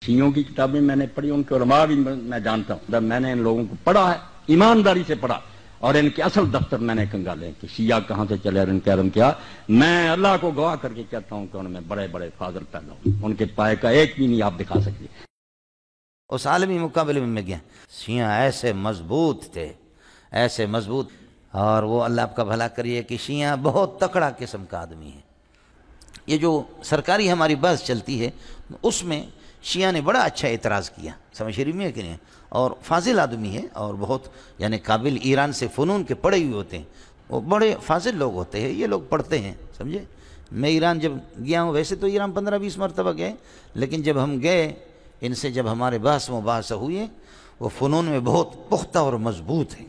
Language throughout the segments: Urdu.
شیعوں کی کتابیں میں نے پڑھی، ان کے علماء بھی میں جانتا ہوں، میں نے ان لوگوں کو پڑھا ہے، ایمانداری سے پڑھا، اور ان کے اصل دفتر میں نے کنگالے کہ شیعہ کہاں سے چلے اور ان کا علم کیا۔ میں اللہ کو گواہ کر کے کہتا ہوں کہ ان میں بڑے بڑے فاضل پیدا ہوئے، ان کے پائے کا ایک بھی نہیں آپ دکھا سکتے۔ اس عالمی مقابلے میں گیا، شیعہ ایسے مضبوط تھے، ایسے مضبوط، اور وہ اللہ آپ کا بھلا کریے کہ شیعہ بہت تکڑا قسم کا آدمی ہے۔ یہ جو سرکاری ہماری بحث چلتی ہے اس میں شیعہ نے بڑا اچھا اعتراض کیا، سمجھ شریف میں ہے کہ نہیں، اور فاضل آدمی ہے اور بہت یعنی قابل، ایران سے فنون کے پڑھے ہوئے ہوتے ہیں، وہ بڑے فاضل لوگ ہوتے ہیں، یہ لوگ پڑھتے ہیں، سمجھے۔ میں ایران جب گیا ہوں، ویسے تو ایران 15-20 مرتبہ گئے، لیکن جب ہم گئے ان سے، جب ہمارے بحث مباحثہ ہوئے، وہ فنون میں بہت پختہ اور مضبوط ہیں،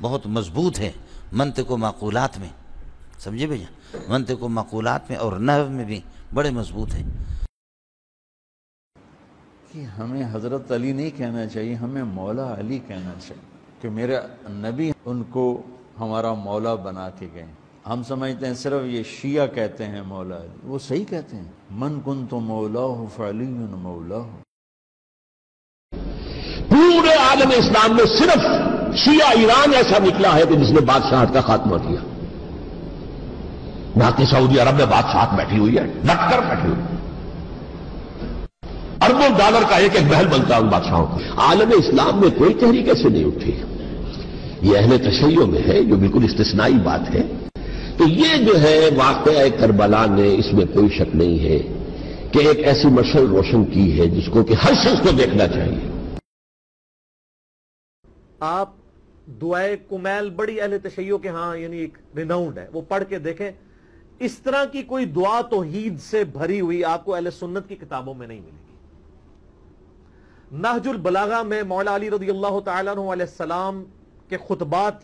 بہت مضبوط ہے، منطق و معقولات میں، سمجھے بھیا، منطق و معقولات میں اور نحو میں بھی بڑے مضبوط ہیں۔ کہ ہمیں حضرت علی نہیں کہنا چاہیے، ہمیں مولا علی کہنا چاہیے، کہ میرے نبی ان کو ہمارا مولا بنا کے گئے۔ ہم سمجھتے ہیں صرف یہ شیعہ کہتے ہیں مولا علی، وہ صحیح کہتے ہیں، من کنت مولاہ فعلی مولاہ۔ پورے عالم اسلام میں صرف شیعہ ایران ایسا نکلا ہے کہ جس نے بادشاہت کا خاتمہ کیا، باقی سعودی عرب میں بادشاہت بیٹھی ہوئی ہے، ڈٹ کر بیٹھی ہوئی ہے، اربوں ڈالر کا ایک ایک محل بنتا ہے ان بادشاہوں کا۔ عالم اسلام میں کوئی تحریک ایسے نہیں اٹھی، یہ اہل تشیع میں ہے، جو بالکل استثنائی بات ہے۔ تو یہ جو ہے واقعہ کربلا نے، اس میں کوئی شک نہیں ہے کہ ایک ایسی مشعل روشن کی ہے جس کو کہ ہر شخص کو دیکھنا چاہیے۔ آپ دعائے کمیل بڑی اہل تشیع کے ہاں یعنی ایک ریناؤنڈ ہے، وہ پڑھ کے دیکھیں، اس طرح کی کوئی دعا توحید سے بھری ہوئی آپ کو اہل سنت کی کتابوں میں نہیں ملے گی۔ نہج البلاغہ میں مولا علی رضی اللہ تعالیٰ عنہ علیہ السلام کے خطبات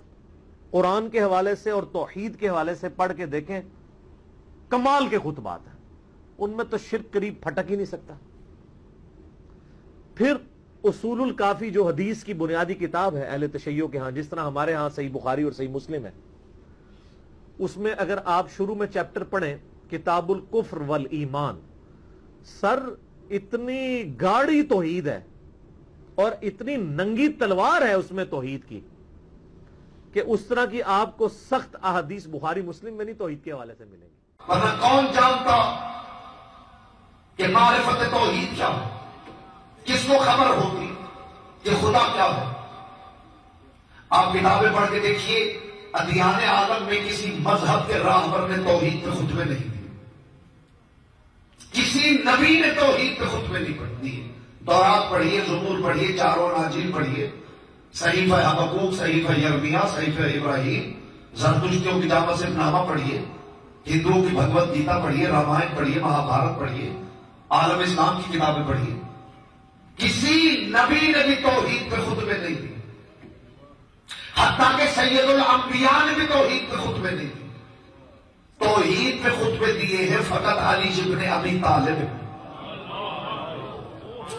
قرآن کے حوالے سے اور توحید کے حوالے سے پڑھ کے دیکھیں، کمال کے خطبات ہیں، ان میں تو شرک قریب پھٹک ہی نہیں سکتا۔ پھر اصول الکافی جو حدیث کی بنیادی کتاب ہے اہل تشیع کے ہاں، جس طرح ہمارے ہاں صحیح بخاری اور صحیح مسلم ہے، اس میں اگر آپ شروع میں چیپٹر پڑھیں کتاب الکفر والایمان، سر اتنی گاڑی توحید ہے اور اتنی ننگی تلوار ہے اس میں توحید کی کہ اس طرح کی آپ کو سخت احادیث بخاری مسلم میں نہیں توحید کے حوالے سے ملیں گی۔ ورنہ کون جانتا کہ معرفت توحید کیا ہے؟ کس کو خبر ہوتی کہ خدا کیا ہے؟ آپ کتابیں پڑھ کے دیکھیے، ادیان عالم میں کسی مذہب کے راہبر نے توحید پہ خطبے نہیں دیے، کسی نبی نے توحید پہ خطبے نہیں دیے۔ تورات پڑھیے، زبور پڑھیے، چاروں اناجیل پڑھیے، صحیفہ حبقوق، صحیفہ یرمیہ، صحیفہ ابراہیم، زرتشتیوں کی جامع صرف نامہ پڑھیے، ہندوؤں کی بھگوت گیتا پڑھیے، رامائن پڑھیے، مہابھارت پڑھیے، عالم اسلام کی کتابیں پڑھیے، کسی نبی نے بھی توحید پہ خطبے نہیں دیے، حتیٰ کہ سید الانبیاء نے بھی توحید پہ خطبے نہیں دیے۔ توحید پہ خطبے دیے ہیں فقط علی ابن ابی طالب،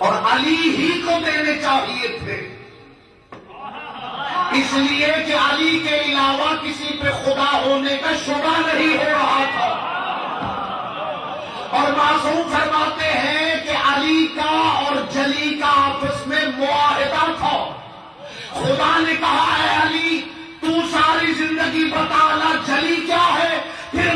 اور علی ہی کو دینے چاہیے تھے، اس لیے کہ علی کے علاوہ کسی پہ خدا ہونے کا شبہ نہیں ہو رہا تھا۔ اور معصوم فرماتے ہیں کہ علی کا اور جلی کا آپس میں معاہدہ تھا، خدا نے کہا ہے علی تو ساری زندگی بتا لا جلی کیا ہے، پھر